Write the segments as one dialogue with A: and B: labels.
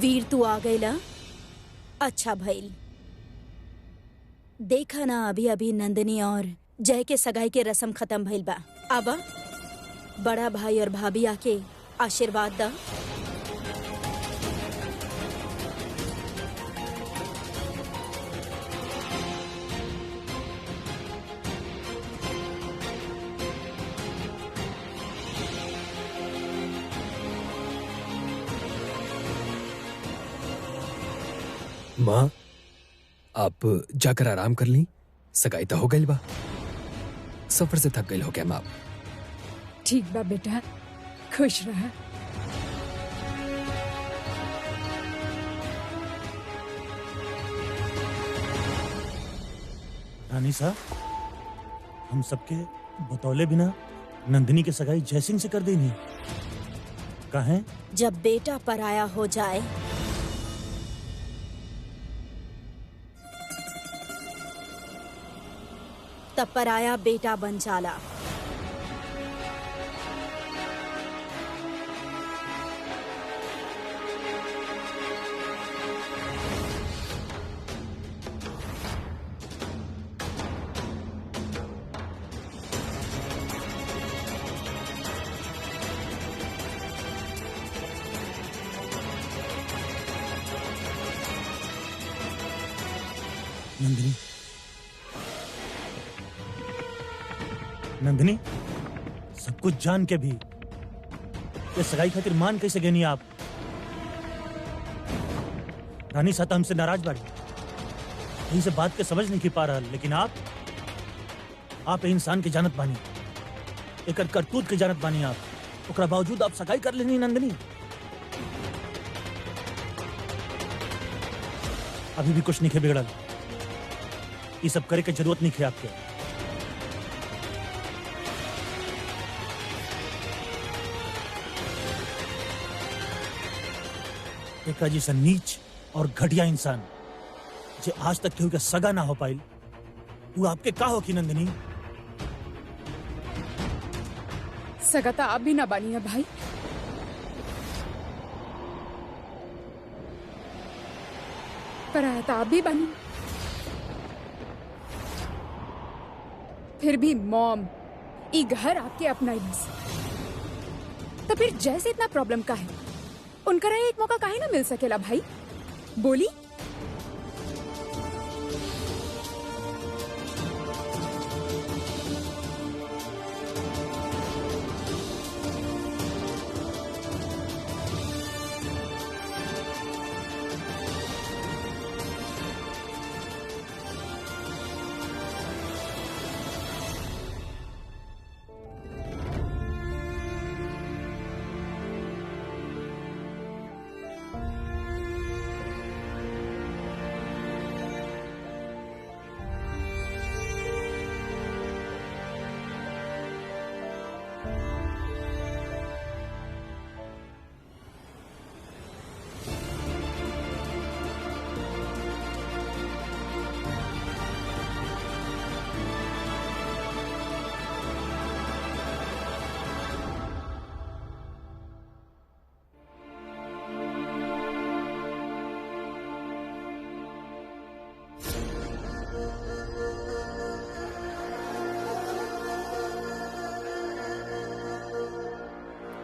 A: वीर तू आ गईला। अच्छा भइल। देखा ना, अभी अभी नंदिनी और जय के सगाई के रस्म खत्म भइल बा। अब बड़ा भाई और भाभी आके आशीर्वाद दा।
B: माँ, आप जाकर आराम कर ली। सगाई तो हो गई बा। सफर से थक गई हो क्या माँ?
C: ठीक बा बेटा, खुश रहा।
D: रानी साहब, हम सबके बतौले बिना नंदिनी की सगाई जयसिंह से कर देनी। कहें
A: जब बेटा पराया हो जाए तब पराया बेटा बन जाला।
D: नंदिनी, नंदिनी, सब कुछ जान के भी ये सगाई खातिर मान कैसे गई आप? रानी साहब हमसे नाराज बाड़ी, यही से बात के समझ नहीं की पा रहा। लेकिन आप इंसान की जानत बानी, एक करतूत की जानत बानी। आप ओकरा बावजूद आप सगाई कर लेनी। नंदिनी, अभी भी कुछ नहीं खे बिगड़ल। ये सब करे के जरूरत नहीं खे आपके। एक जैसा नीच और घटिया इंसान जो आज तक केहू के सगा ना हो पाइल, वो आपके का हो की नंदिनी?
C: सगा तो आप भी ना बानी है भाई। पराया तो आप भी बानी। फिर भी मॉम ई घर आपके अपना ही बस। तो फिर जैसे इतना प्रॉब्लम का है, उनका एक मौका काहे ना मिल सकेला भाई? बोली।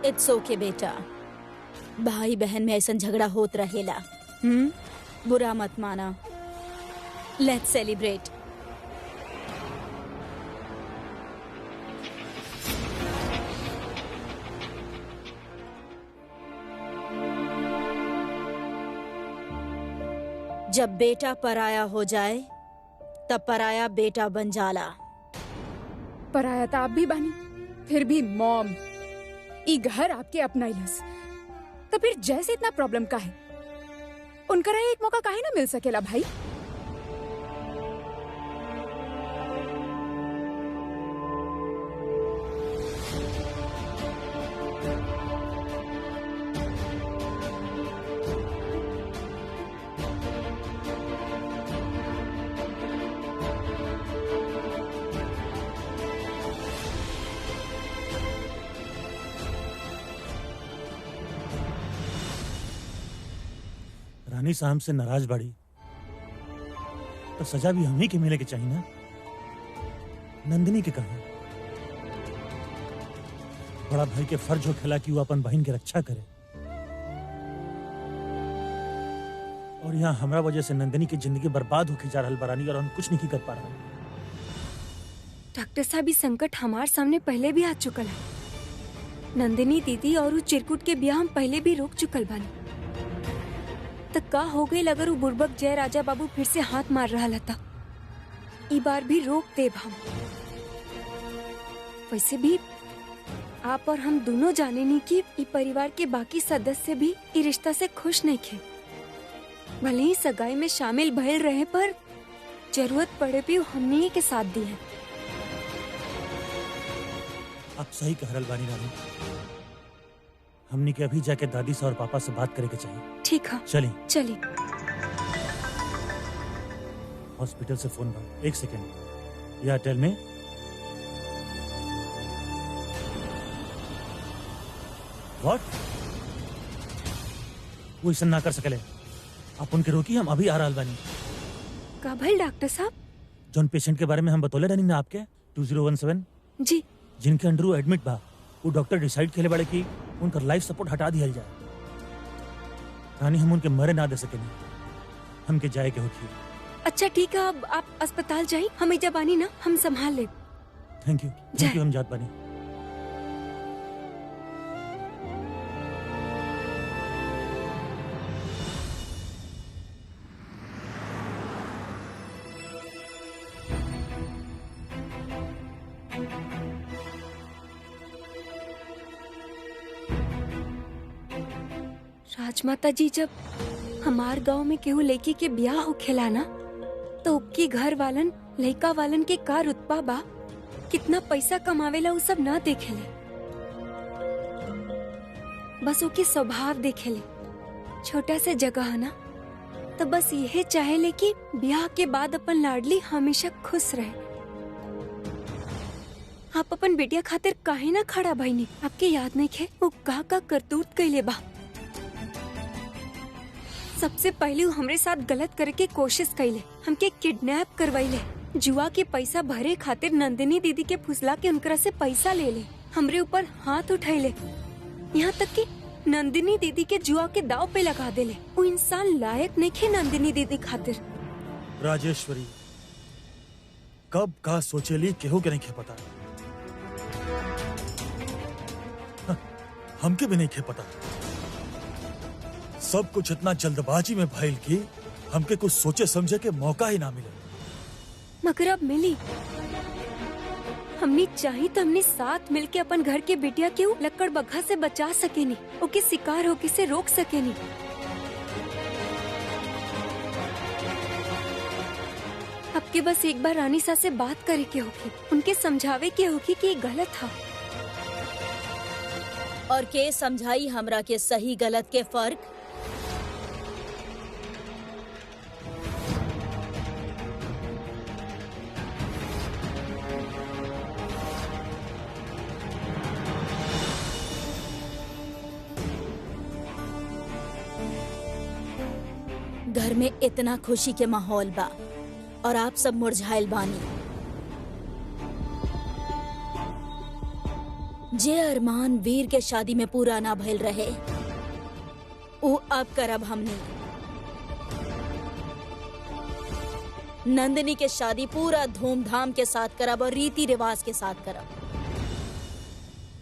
A: इट्स ओके बेटा, भाई बहन में ऐसा झगड़ा होत रहेला। बुरा मत माना। Lettuce celebrate. जब बेटा पराया हो जाए तब पराया बेटा बन जाला।
C: पराया तो आप भी बानी, फिर भी मॉम ई घर आपके अपना ही बस। तो फिर जैसे इतना प्रॉब्लम का है, उनका एक मौका काहे ना मिल सकेला भाई?
D: रानी साहब से नाराज बाड़ी तो सजा भी हम ही के मिले के चाहिए ना। नंदिनी के कहा बड़ा भाई के फर्ज हो खेला कि वो अपन बहन की रक्षा करे, और यहाँ हमरा वजह से नंदिनी की जिंदगी बर्बाद होके जा रहा बरानी, और हम कुछ नहीं कर पा रहा।
E: डॉक्टर साहब, इस संकट हमारे सामने पहले भी आ चुकल है। नंदिनी दीदी और उस चिरकुट के ब्याह हम पहले भी रोक चुकल बानी। तो का हो गई अगर वो बुर्बक जय राजा बाबू फिर से हाथ मार रहा था, ई बार भी रोक देब हम। वैसे भी आप और हम दोनों जाने नहीं कि ई परिवार के बाकी सदस्य भी ई रिश्ता से खुश नहीं थे। भले ही सगाई में शामिल भइल रहे, पर जरूरत पड़े भी हमने के साथ दी है।
D: आप सही कह रहल बानी रानी, हमने के अभी जाके दादी से और पापा से बात करे के चाहिए।
E: ठीक है,
D: चलिए
E: चलिए।
D: हॉस्पिटल से फोन बा, एक सेकेंड। या टेल में व्हाट? वो ऐसा ना कर सकले। आप उनके रोकी, हम अभी आ रहा बानी।
E: का भइल डॉक्टर साहब?
D: जोन पेशेंट के बारे में हम बतौले रहनी ना आपके 2017
E: जी,
D: जिनके अंडर वो एडमिट बा, वो डॉक्टर डिसाइड केले बड़े कि उनका लाइफ सपोर्ट हटा दिया जाए। रानी, हम उनके मरे ना दे सके, हमके जाए के होती।
E: अच्छा ठीक है, अब आप अस्पताल जाइए, हम इजा बानी ना, हम संभाल ले।
D: थैंक यू, हम जात बानी।
E: राजमाता जी, जब हमार गांव में केहू लड़की के ब्याह होखेला ना, तो उनकी घर वालन लड़का वालन के का रुतबा बा, कितना पैसा कमावेला, वो सब ना देखेले, बस ओके स्वभाव देखेले। छोटा से जगह है ना, तो बस यही चाहेले कि ब्याह के बाद अपन लाडली हमेशा खुश रहे। आप अपन बेटिया खातिर काहे ना खड़ा भईनी? आपके याद नहीं खे वो का करतूत कैले बा? सबसे पहले वो हमरे साथ गलत करे के कोशिश कैले, हमके किडनैप करवाइले, जुआ के पैसा भरे खातिर नंदिनी दीदी के फुसला के उनकरा से पैसा ले ले, हमरे ऊपर हाथ उठाइले, यहाँ तक कि नंदिनी दीदी के जुआ के दाव पे लगा देले। वो इंसान लायक नहीं खे नंदिनी दीदी खातिर।
D: राजेश्वरी, कब का सोचेली केहू के नहीं खे पता, हमके भी नहीं खे पता। सब कुछ इतना जल्दबाजी में भइल कि हमके कुछ सोचे समझे के मौका ही ना मिले।
E: मगर अब मिली, हमने चाही तो हमने साथ मिलके अपन घर के बिटिया के लक्कड़ बग्घा से बचा सके नहीं, ओके शिकार होके से रोक सके नहीं। आपके बस एक बार रानी सा से बात करे के होगी, उनके समझावे के होगी कि ये गलत था।
A: और के समझाई हमरा के सही गलत के फर्क। घर में इतना खुशी के माहौल बा और आप सब मुरझाइल बानी। जे अरमान वीर के शादी में पूरा ना भइल रहे, वो अब करब हमने। नंदिनी के शादी पूरा धूमधाम के साथ करब और रीति रिवाज के साथ करब।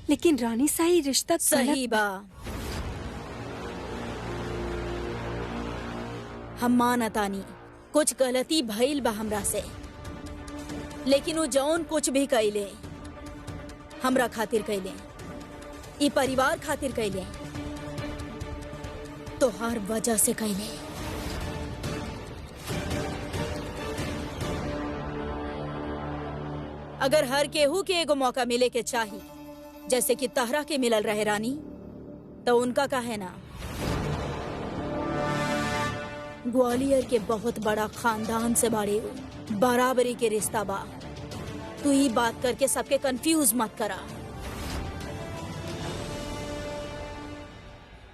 E: लेकिन रानी साही रिश्ता
A: सही बा, हम मानतानी कुछ गलती भइल बा हमरा से, लेकिन वो जौन कुछ भी कैले हमरा खातिर कैले, ई परिवार खातिर कैले, तो हर वजह से कैले। अगर हर केहू के एगो मौका मिले के चाही, जैसे कि तहरा के मिलल रहे रानी, तो उनका काहे ना। ग्वालियर के बहुत बड़ा खानदान से बाड़े, बराबरी के रिश्ता बा। तू ही बात करके सबके कंफ्यूज मत करा।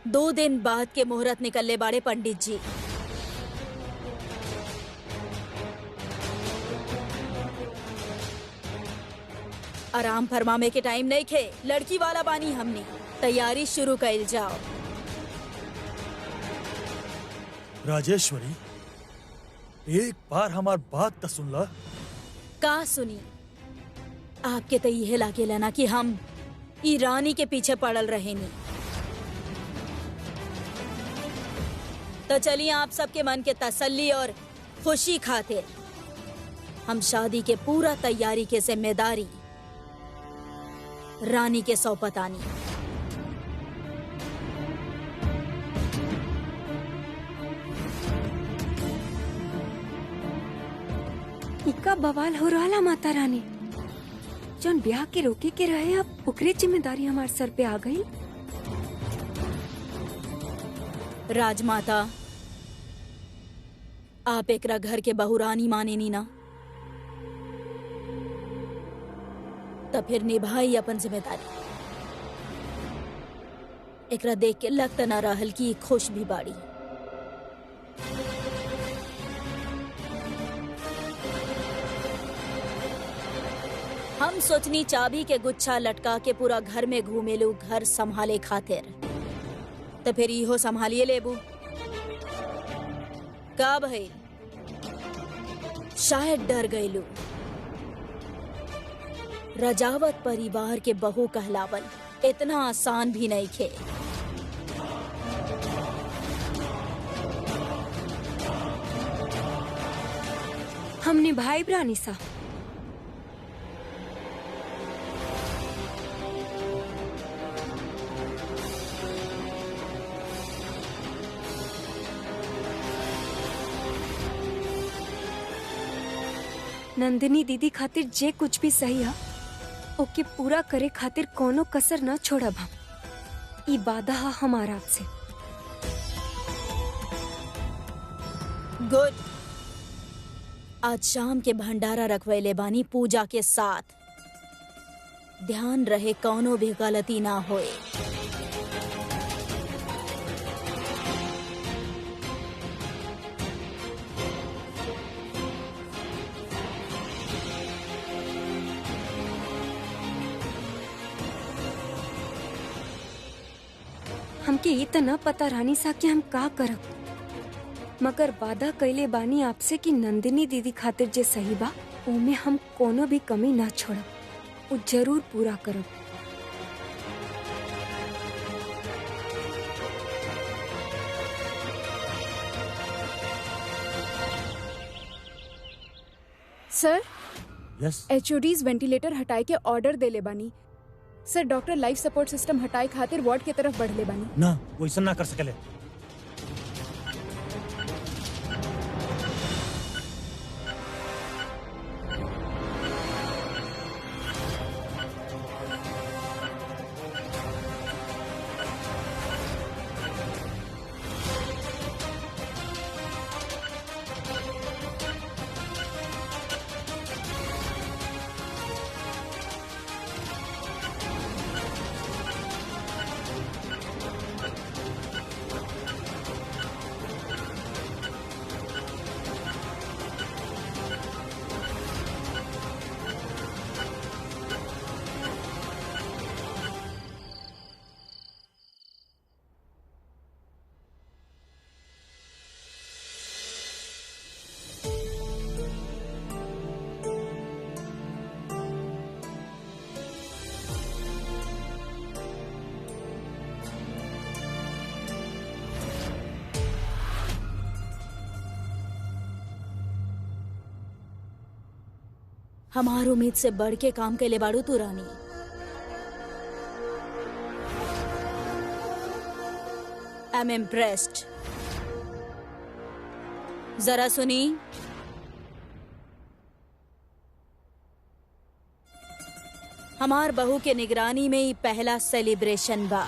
A: 2 दिन बाद के मुहूर्त निकलले बाड़े पंडित जी, आराम फरमामे के टाइम नहीं खे, लड़की वाला बानी हमने। तैयारी शुरू कइल जाओ।
D: राजेश्वरी, एक बार हमार बात तो सुन ला।
A: का सुनी? आपके तो यह लागेला ना कि हम ई रानी के पीछे पड़ल रहे नी। तो चलिए, आप सबके मन के तसल्ली और खुशी खातिर हम शादी के पूरा तैयारी के जिम्मेदारी रानी के सौंपतानी।
E: इका बवाल हो रहा माता रानी। जौन ब्याह के रोके के रहे, अब ओकरे जिम्मेदारी हमार सर पे आ गई।
A: राजमाता, आप एकरा घर के बहुरानी माने नी ना, तो फिर निभाई अपन जिम्मेदारी। एकरा देख के लगता ना रहल कि खुश भी बाड़ी। हम सोचनी चाबी के गुच्छा लटका के पूरा घर में घूमेलू घर संभाले खातिर, तो फिर इहो संभालिए लेबू। का भइल? शायद डर गईलू। रजावत परिवार के बहू कहलावल इतना आसान भी नहीं खे।
E: हमने भाई रानी सा। नंदिनी दीदी खातिर जे कुछ भी सही है, ओके पूरा करे खातिर कोनो कसर न छोड़ब हम। ई वादा है हमारा आपसे।
A: गुड। आज शाम के भंडारा रखवैले बानी पूजा के साथ। ध्यान रहे कौनो भी गलती ना होए।
E: हमके ये तो न पता रानी सा कि हम का करब, मगर वादा कैले बानी आपसे कि नंदिनी दीदी खातिर जे सही बा, ओमे हम कोनो भी कमी ना छोड़ब, वो जरूर पूरा करब।
C: सर,
D: यस।
C: HODs वेंटिलेटर हटाए के ऑर्डर देले बानी। सर, डॉक्टर लाइफ सपोर्ट सिस्टम हटाए खातिर वार्ड के तरफ बढ़ले बानी।
D: ना, वो ऐसा ना कर सकेले।
A: हमार उम्मीद से बढ़ के काम के लिए बाड़ू तू रानी। I am impressed. जरा सुनी, हमार बहू के निगरानी में ही पहला सेलिब्रेशन बा,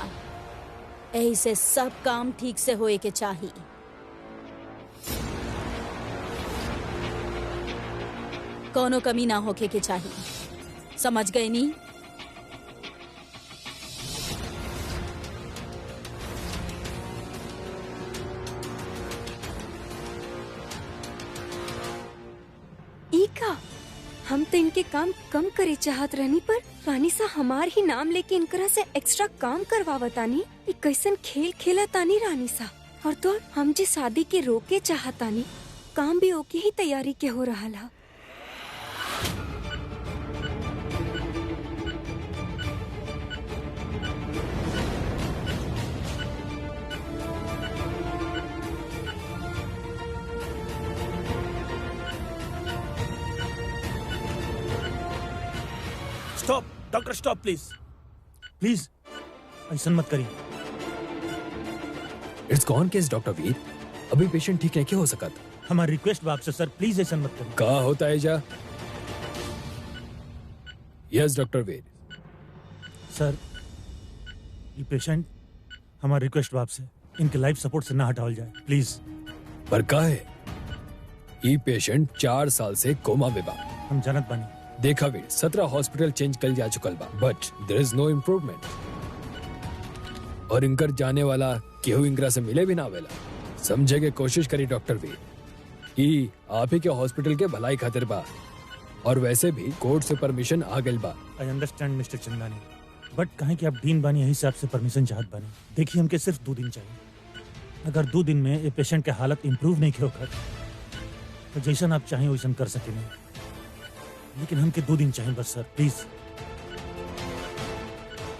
A: यही से सब काम ठीक से होए के चाहिए। कोनो कमी ना होके के चाहिए, समझ गए नी?
E: ई का हम तो इनके काम कम करे चाहत रहनी, पर रानी सा हमार ही नाम लेके इनकरा से एक्स्ट्रा काम करवावतानी। ये कैसन खेल खेला तानी रानी सा। और तो हम जी शादी के रोके चाहतानी, काम भी ओके ही तैयारी के हो रहा है।
D: Stop doctor, stop please please, ऐसा मत करिए।
B: इट्स गॉन केस डॉक्टर वीर, अभी पेशेंट ठीक नहीं हो सका था।
D: हमारी रिक्वेस्ट बा आपसे सर, प्लीज ऐसा मत करिए।
B: कहा होता है जा। यस डॉक्टर वीर।
D: सर ये पेशेंट, हमारी रिक्वेस्ट बा आपसे, इनके लाइफ सपोर्ट से ना हटावल जाए प्लीज।
B: पर का है ये पेशेंट 4 साल से कोमा में बा।
D: हम जानत बानी।
B: देखा वीर, 17 हॉस्पिटल चेंज कर जा चुकल बा, बट देयर इज नो इम्प्रूवमेंट। और इनकर जाने वाला केहू इंगरा से मिले भी ना आवेला। समझे के कोशिश करी डॉक्टर वीर, ई आप ही के हॉस्पिटल के भलाई खातिर बा, और वैसे भी कोर्ट से परमिशन आ गइल बा।
D: आई अंडरस्टैंड मिस्टर चंदानी, बट कहें कि आप डीन बानी, यही से आपसे परमिशन चाहत बानी। देखिए हमके सिर्फ 2 दिन चाहिए। अगर 2 दिन में ये पेशेंट के हालत इम्प्रूव नहीं होकर तो जैसन आप चाहें वैसन कर सके नहीं, लेकिन हमके 2 दिन चाहिए बस सर, प्लीज।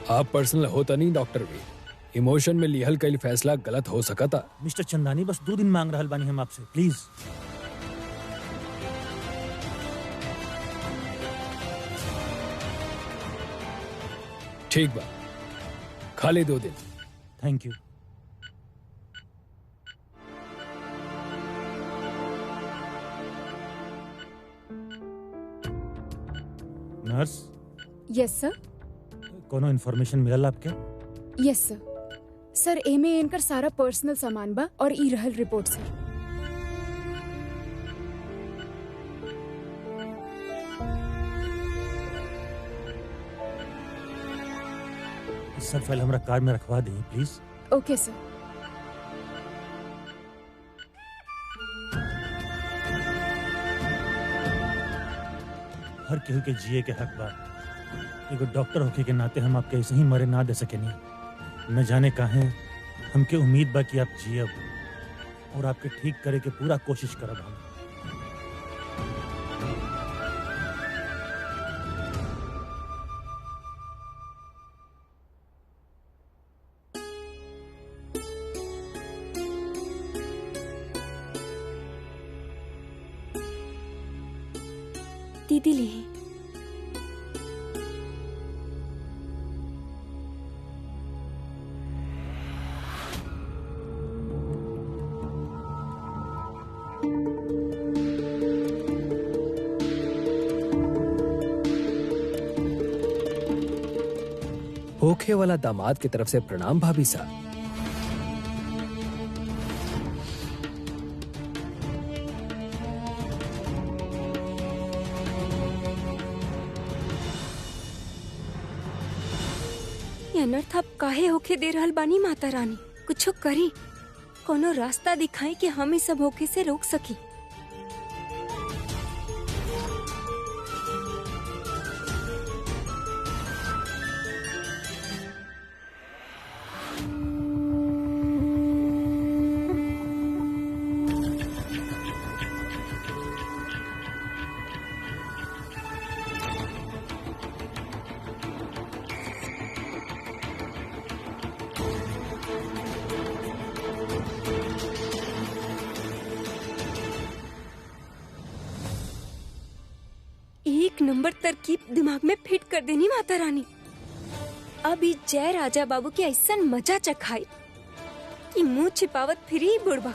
B: आप पर्सनल होता नहीं डॉक्टर वीर, इमोशन में लिहल कई फैसला गलत हो सका था।
D: मिस्टर चंदानी बस 2 दिन मांग रहा बानी हम आपसे, प्लीज।
B: ठीक बा, खाली 2 दिन।
D: Thank you. नर्स,
C: यस सर।
D: कोनो इन्फॉर्मेशन मिलल आपके?
C: यस सर। सर एमे इनकर सारा पर्सनल सामान बा और ई रहल रिपोर्ट सर।
D: इस सब फाइल हमारा कार में रखवा दी प्लीज।
C: ओके सर।
D: हर केहू के जिए के हक बा। एगो डॉक्टर होके के नाते हम आपके ऐसे ही मरे ना दे सके नहीं। न जाने काहे हमके उम्मीद बा कि आप जियब और आपके ठीक करे के पूरा कोशिश करब हम।
E: दीदी ली
B: होखे वाला दामाद की तरफ से प्रणाम भाभी साहब।
E: ये अनर्थ आप काहे होके दे रहल बानी माता रानी? कुछो करी, कोनो रास्ता दिखाई कि हम इस सब होके से रोक सकी। एक नंबर तरकीब दिमाग में फिट कर देनी माता रानी। अब इस जय राजा बाबू की ऐसा मजा चखाई कि मुंह छिपावत फिर ही बुढ़बा।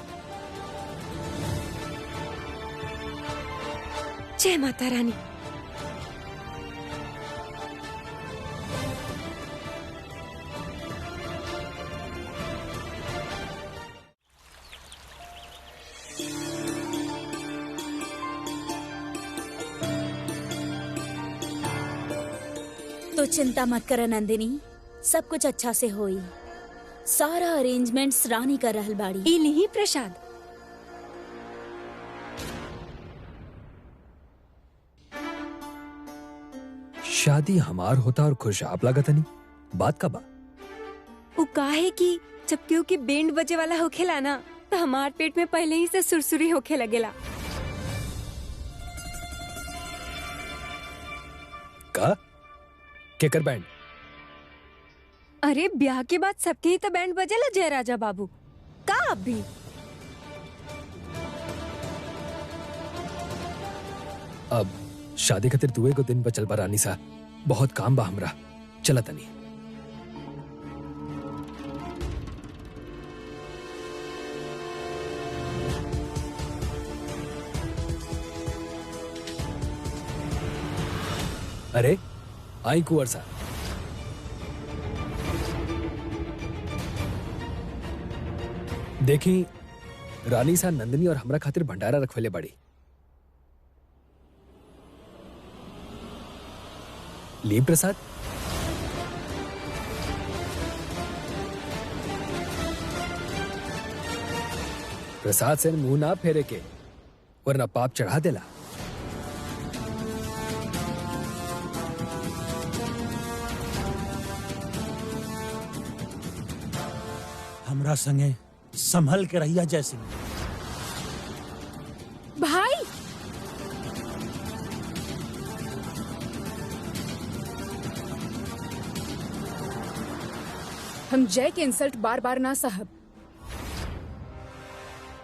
E: जय माता रानी।
A: तो चिंता मत कर नंदिनी, सब कुछ अच्छा से होई। सारा अरेंजमेंट्स रानी कर रहल बाड़ी।
E: ई लिही प्रसाद।
B: शादी हमार होता और खुश आप लागत नहीं, बात का बा।
E: वो काहे कि जब केहू की बैंड बजे वाला होखेला ना तो हमार पेट में पहले ही से सुरसुरी होखे लगेला।
B: का केकर बैंड?
E: अरे ब्याह के बाद सबके ही तो बैंड बजेला जय राजा बाबू का अब भी।
B: अब शादी खातिर दुए को दिन बचल बा रानी सा, बहुत काम बा हमरा, चला तनी। अरे आई कुंवर सा, देखी रानी सा नंदिनी और हमरा खातिर भंडारा रखवेले बड़ी। ली प्रसाद। प्रसाद से मुंह ना फेरे के वरना पाप चढ़ा देला।
D: हमरा संगे संभल के रहिया जैसे।
C: भाई हम जय के इंसल्ट बार बार ना सहब।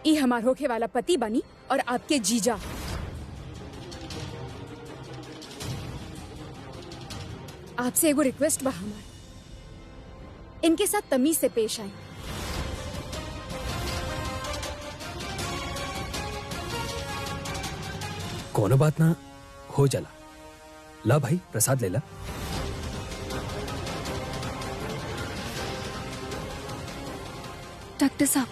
C: ई हमार होखे वाला पति बनी और आपके जीजा। आपसे एगो रिक्वेस्ट बा हमार, इनके साथ तमीज से पेश आए।
B: कोनो बात ना हो जाला। ला भाई प्रसाद ले ला।
E: डॉक्टर साहब,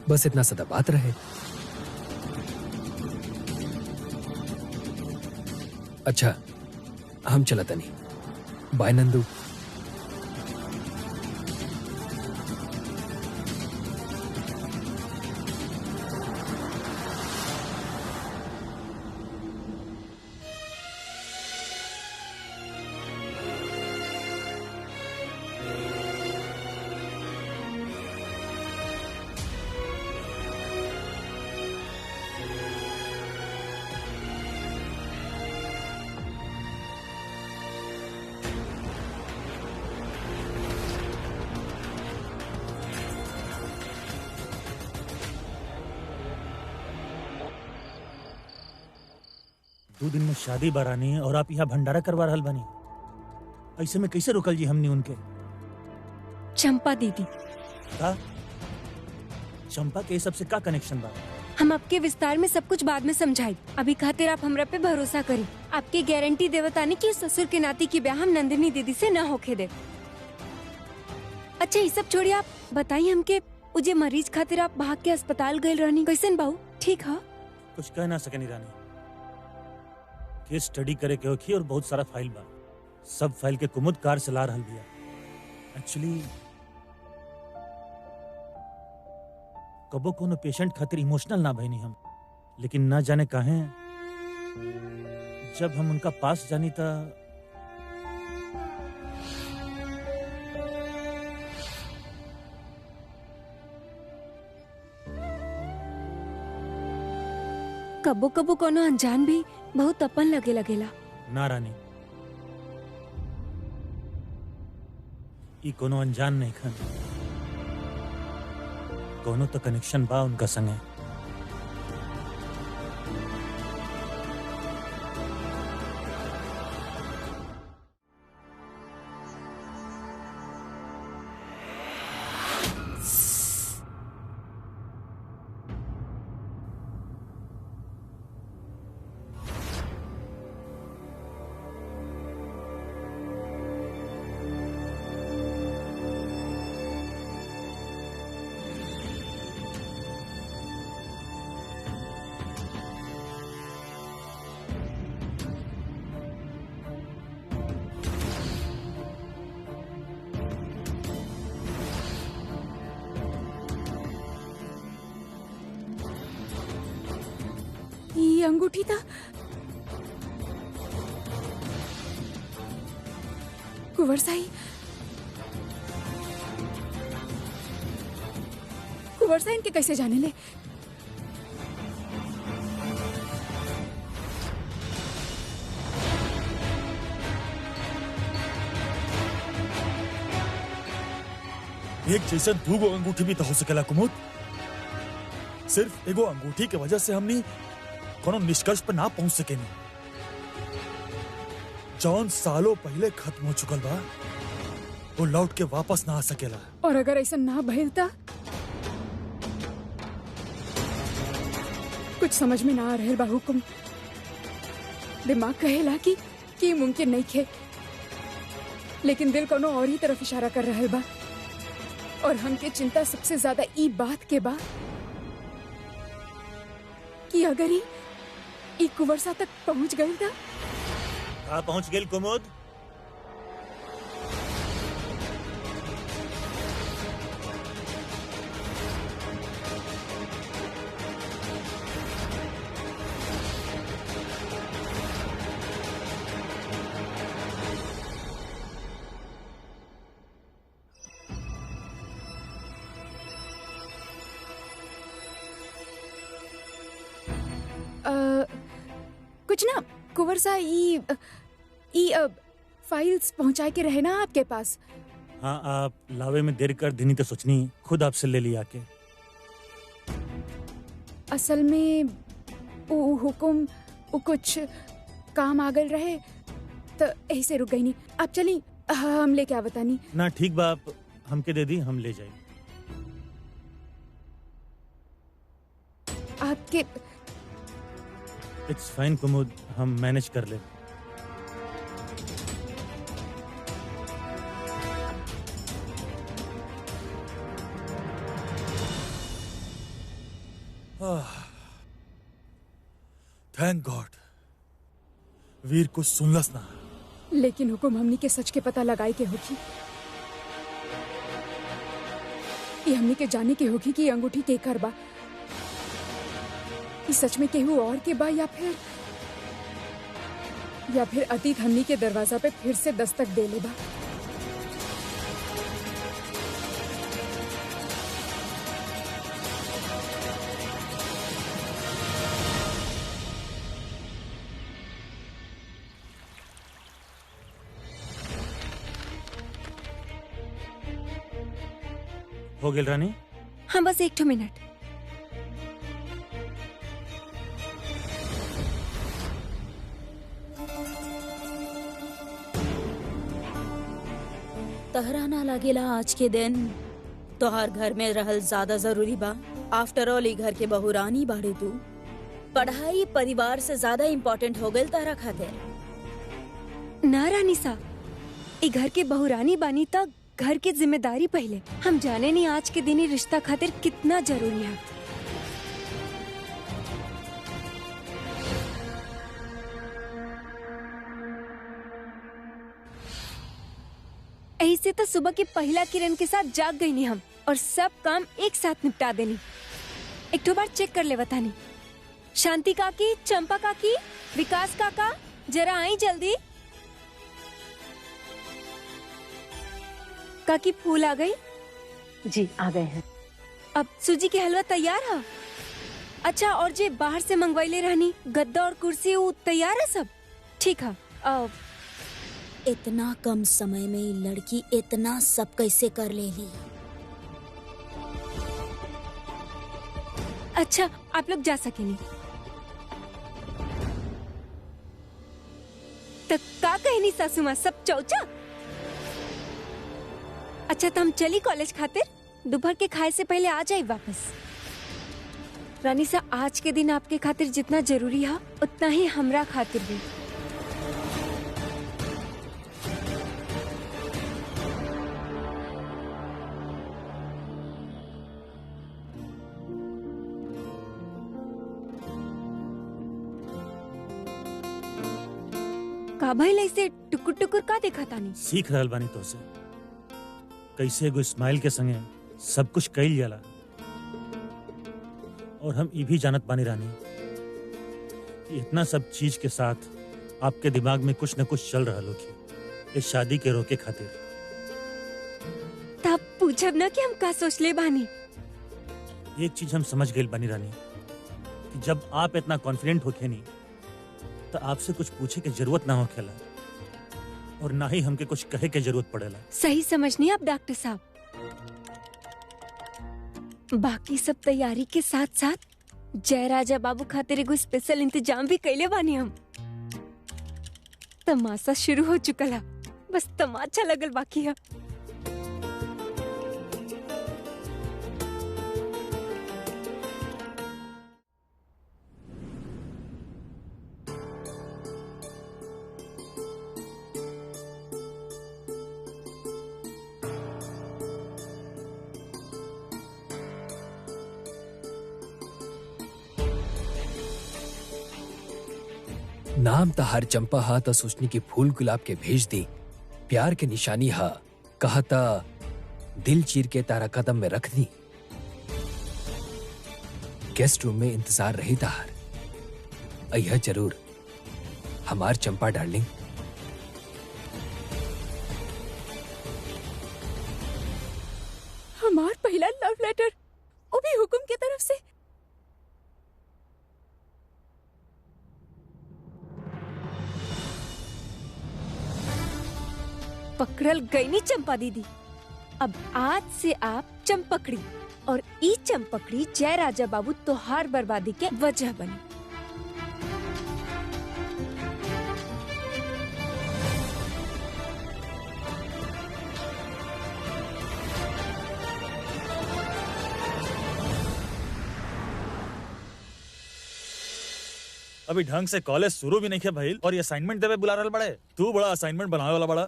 B: बस इतना सदा बात रहे। अच्छा हम चला तनी। बाय नंदू।
D: दो दिन में शादी बरानी है और आप यहाँ भंडारा करवा रहल बनी। ऐसे में कैसे रुकल जी हमने उनके?
E: चंपा दीदी,
D: का चंपा के सबसे का कनेक्शन बा?
E: हम आपके विस्तार में सब कुछ बाद में समझाई। अभी खातिर आप हमरा पे भरोसा करी। आपकी गारंटी देवतानी कि ससुर के नाती की ब्याह हम नंदिनी दीदी से न होके दे। अच्छा ये सब छोड़िए, आप बताइए हमके उजे मरीज खातिर आप भाग के अस्पताल गए रहनी, कैसन बाबू ठीक है?
D: कुछ कह ना सके रानी। केस स्टडी करे के होखी और बहुत सारा फाइल बा। सब फाइल के कुमुद कार से ला रहल बिया। एक्चुअली कबो कोनो पेशेंट खातिर इमोशनल ना भइनी हम, लेकिन ना जाने काहे जब हम उनका पास जानी था
E: कबो कबो कोनो अनजान भी बहुत अपन लगेला।
D: ना रानी, ई कोनो अनजान नहीं खन, कोनो तो कनेक्शन बा उनका संगे।
C: ये अंगूठी था कुंवर साई इनके कैसे जाने ले?
F: एक जैसे दूगो अंगूठी भी तो हो सकेला कुमुद। सिर्फ एगो अंगूठी के वजह से हमनी कोनो निष्कर्ष पर ना पहुंच सकेनी। जौन सालों पहले खत्म हो चुकल बा वो लौट के वापस ना आ सकेला।
C: और अगर ऐसा ना भइल ता कुछ समझ में ना आ रहल बा हुकुम। दिमाग कहेला कि मुमकिन नहीं खे, लेकिन दिल कोनो और ही तरफ इशारा कर रहल बा। और हमके चिंता सबसे ज्यादा ई बात के बा कि अगर ई कुंवरसा तक पहुंच गई था।
D: कहाँ पहुंच गेल कुमुद?
C: कुछ ना कुंवरसा ई फाइल्स पहुंचा के रहे ना आपके पास।
D: हाँ, आप लावे में देर कर देनी तो सोचनी खुद आपसे ले लिया के।
C: असल में वो हुकुम वो कुछ काम आ गल रहे तो ऐसे रुक गई नहीं। आप चली, हम लेके आवतानी।
D: ना ठीक बा, आप हमके दे दी, हम ले जाए।
C: आपके
D: इट्स फाइन कुमुद, हम मैनेज कर ले।
F: थैंक गॉड वीर कुछ सुनलस ना।
C: लेकिन हुकुम हमनी के सच के पता लगाई के होगी। ये हमनी के जाने के होगी कि अंगूठी के कर बा। इस सच में केहू और के बा या फिर अतीत हमनी के दरवाजा पे फिर से दस्तक दे ले बा।
D: हो गेल रानी?
E: हाँ, बस एक मिनट।
A: तहरा ना लगेला आज के दिन तोहार घर में रहल ज्यादा जरूरी बा? आफ्टर ऑल ई घर के बहुरानी बाड़े तू। पढ़ाई परिवार से ज्यादा इम्पोर्टेंट हो गई तारा खातिर।
E: ना रानी सा, ई घर के बहुरानी बानी तक घर की जिम्मेदारी पहले। हम जाने नहीं आज के दिन ही रिश्ता खातिर कितना जरूरी है। ऐसे तो सुबह की पहला किरण के साथ जाग गई नहीं हम, और सब काम एक साथ निपटा देनी। एक बार चेक कर ले बतानी। शांति काकी, चंपा काकी, विकास काका, जरा आई जल्दी। काकी फूल आ गई?
G: जी आ गए हैं।
E: अब सूजी के हलवा तैयार है? अच्छा, और जे बाहर से मंगवाइले रहनी गद्दा और कुर्सी वो तैयार है सब? ठीक है।
A: इतना कम समय में ये लड़की इतना सब कैसे कर लेली?
E: अच्छा, आप लोग जा सके नहीं तो का कहनी सासू माँ सब चौचा? अच्छा, तो हम चली कॉलेज खातिर? दोपहर के खाए से पहले आ जाए वापस। रानी सा, आज के दिन आपके खातिर जितना जरूरी है उतना ही हमरा खातिर भी। का भाई ऐसे टुकुर टुकुर का देखा तानी?
D: सीख रहल बानी तो से कैसे एगो स्माइल के संगे सब कुछ कइल जाला। और हम ई भी जानत बानी रानी कि इतना सब चीज के साथ आपके दिमाग में कुछ न कुछ चल रहा होगी इस शादी के रोके खातिर।
E: तब पूछब ना कि हम का सोच ले बानी।
D: एक चीज हम समझ गए बानी रानी कि जब आप इतना कॉन्फिडेंट होके नहीं तो आपसे कुछ पूछे के जरूरत ना होखेला और ना ही हमके कुछ कहे के जरूरत पड़ेला।
E: सही समझनी आप डॉक्टर साहब। बाकी सब तैयारी के साथ साथ जयराजा बाबू खातिर एगो स्पेशल इंतजाम भी कैले बानी हम। तमाशा शुरू हो चुकला, बस तमाचा लगल बाकी है।
B: नाम तहार चंपा हा त सोचनी की फूल गुलाब के भेज दी, प्यार के निशानी हा कहा था दिल चीर के तारा कदम में रख दी। गेस्ट रूम में इंतजार रही तहार, अय्या जरूर हमार चंपा डार्लिंग।
C: हमार पहला लव लेटर, वो भी हुकुम की तरफ से।
E: पकड़ल गई नी चंपा दीदी। अब आज से आप चंपकड़ी, और ई चंपकड़ी जय राजा बाबू तोहार बर्बादी के वजह बनी।
F: अभी ढंग से कॉलेज शुरू भी नहीं किया भाई, और ये असाइनमेंट देवे बुला रहा बड़े। तू बड़ा असाइनमेंट बनावे वाला बड़ा।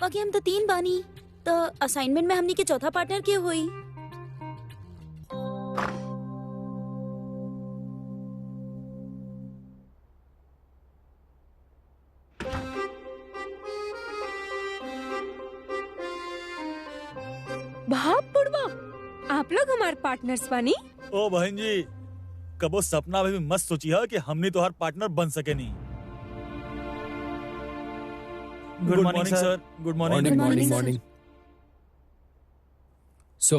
A: बाकी हम तो 3 बानी, तो असाइनमेंट में हमनी के चौथा पार्टनर के हुई।
E: भाप बुढ़वा, आप लोग हमारे पार्टनर्स बनी।
F: ओ बहन जी, कबो सपना में भी मत सोची है कि हमने तो हर पार्टनर बन सके नहीं। Good morning sir. Good morning.
B: Morning morning. सो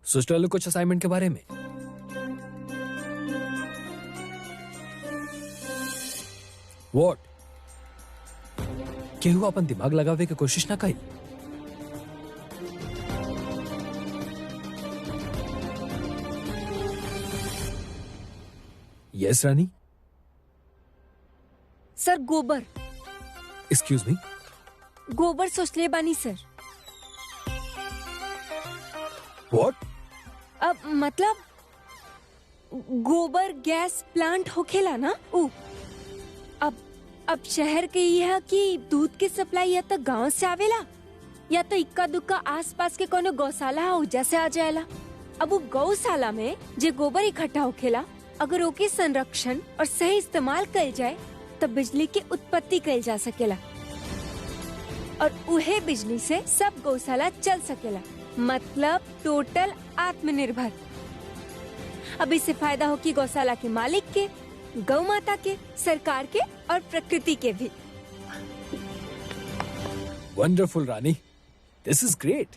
B: सोच लो कुछ असाइनमेंट के बारे में। व्हाट? केहू अपन दिमाग लगावे की कोशिश ना करी। यस रानी।
E: सर गोबर।
B: Excuse me.
E: गोबर सोच ले बानी सर।
B: व्हाट?
E: अब मतलब गोबर गैस प्लांट होखेला ना उ। अब शहर के यह कि दूध के सप्लाई या तो गांव से आवेला या तो इक्का दुक्का आसपास के कोनो गौशाला हो जैसे आ जाएला। अब वो गौशाला में जे गोबर इकट्ठा होखेला, अगर ओके संरक्षण और सही इस्तेमाल कइल जाए तो बिजली की उत्पत्ति कइल जा सकेला, और उहे बिजली से सब गौशाला चल सकेला। मतलब टोटल आत्मनिर्भर। अब इससे फायदा हो कि गौशाला के मालिक के, गौ माता के, सरकार के और प्रकृति के भी।
B: Wonderful Rani, this is great.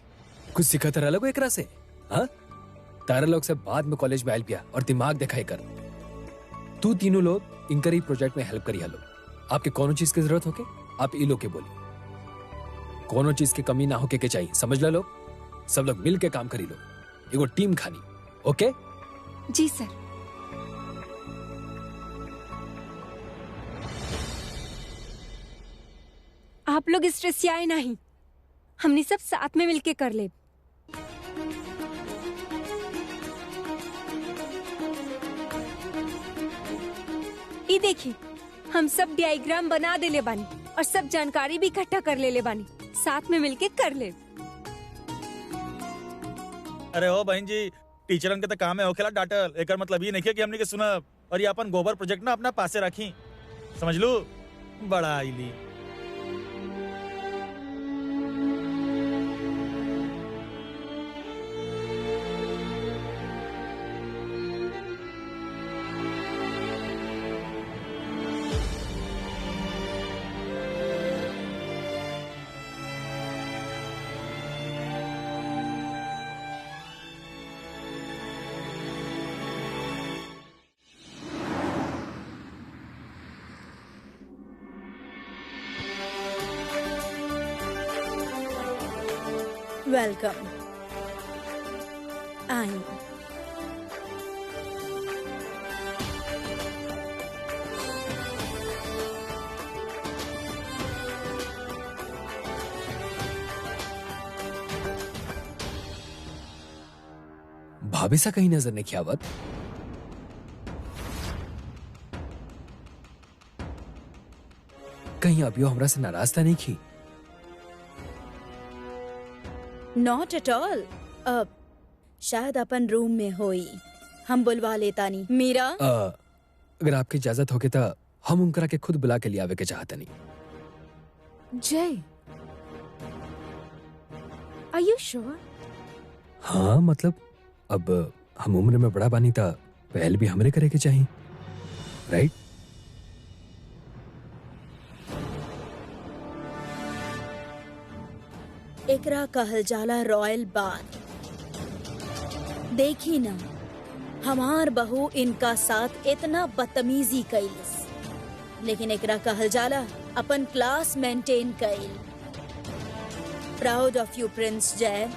B: कुछ सीखा तारा लोग एकरा से? हाँ, तारा लोग से बाद में कॉलेज में आयल पिया और दिमाग दिखाई कर। तू तीनों लोग इनकर ही प्रोजेक्ट में हेल्प करी हलो। आपके कोनो चीज की जरूरत होके आप ई लोग के बोली, कोनो चीज की कमी ना होके के चाहिए। समझ लो लोग, सब लोग मिल के काम करी लो, एगो टीम खानी। ओके
E: जी सर। आप लोग स्ट्रेसियाए नहीं, हमने सब साथ में मिलके कर ले। ये देखिए, हम सब डायग्राम बना देले बानी और सब जानकारी भी इकट्ठा कर ले बानी। साथ में मिलके कर ले।
F: अरे ओ बहन जी, टीचरन के तो काम है होखेला डाटल। एकर मतलब ये नहीं है कि हमने के सुना और ये अपन गोबर प्रोजेक्ट ना अपना पासे रखी। समझ लो, बड़ा आईली।
A: वेलकम। आई
B: भाभी सा कहीं नजर नहीं आवत। कहीं अभियो हमरा से नाराज था नहीं की?
A: Not at all. अब शायद अपन रूम में होई, हम बुलवा लेता नहीं। मीरा,
B: अगर आपकी इजाजत होगी तो हम उनकरा के खुद बुला के लिए आवे के चाहते नहीं।
C: जय, आर यू श्योर?
B: हाँ मतलब अब हम उम्र में बड़ा बानी था, पहल भी हमरे करे के चाहिए, राइट?
A: एकरा कहल जाला रॉयल बार। देखी ना, हमार बहू इनका साथ इतना बदतमीजी कइलस, लेकिन एकरा कहल जाला अपन क्लास मेंटेन कइल। प्राउड ऑफ यू प्रिंस जय।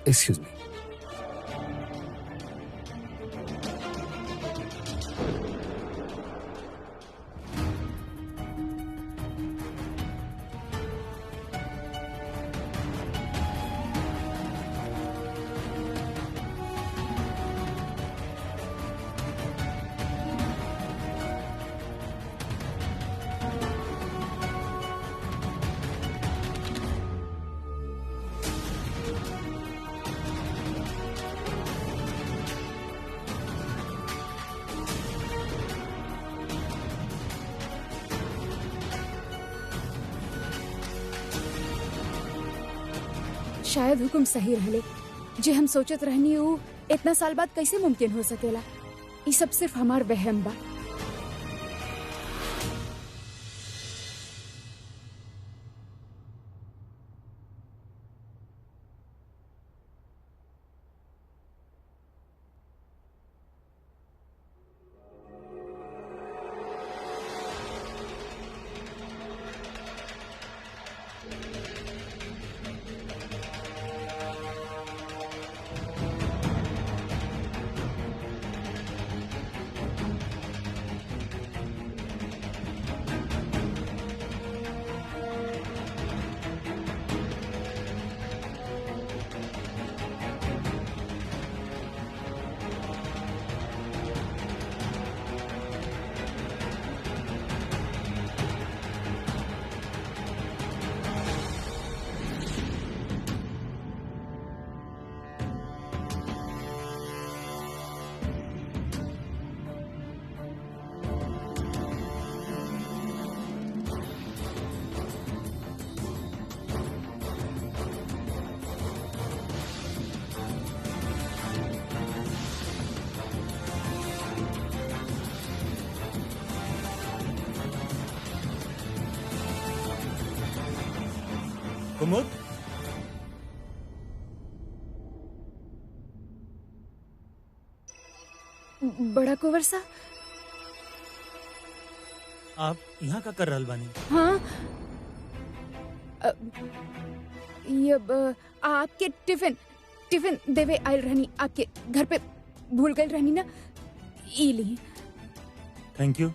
B: Excuse me.
C: शायद हुकुम सही रहले। जे हम सोचत रहनी उ इतना साल बाद कैसे मुमकिन हो सकेला? ये सब सिर्फ हमार वहम बा।
D: कुमुद,
C: बड़ा कुंवर सा,
D: आप यहाँ का कर रहल बानी?
C: हाँ ये आपके टिफिन देवे आयल रहनी, आपके घर पे भूल गई रहनी ना, ई ली।
D: Thank you.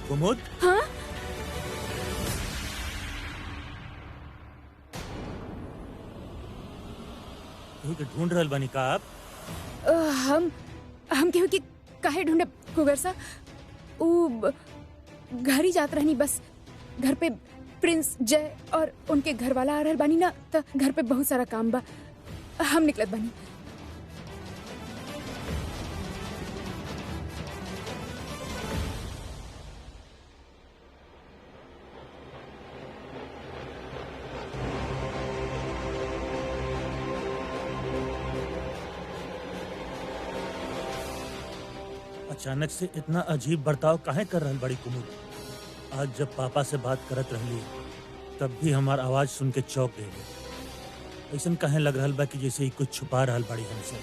D: कुमुद,
C: हाँ
D: केहू के ढूंढ रहल बानी का आप?
C: हम केहू की काहे ढूंढे कुंवर सा? उ घर ही जात रहनी, बस घर पे प्रिंस जय और उनके घर वाला आ रहल बानी ना, त घर पे बहुत सारा काम बा, हम निकलत बानी।
D: अचानक से इतना अजीब बर्ताव काहे कर रहल बड़ी कुमुद? आज जब पापा से बात करत रहली तब भी हमार आवाज सुन के चौंक गई। ऐसन काहे लग रहल बा कि जैसे ही कुछ छुपा रहल बड़ी हमसे?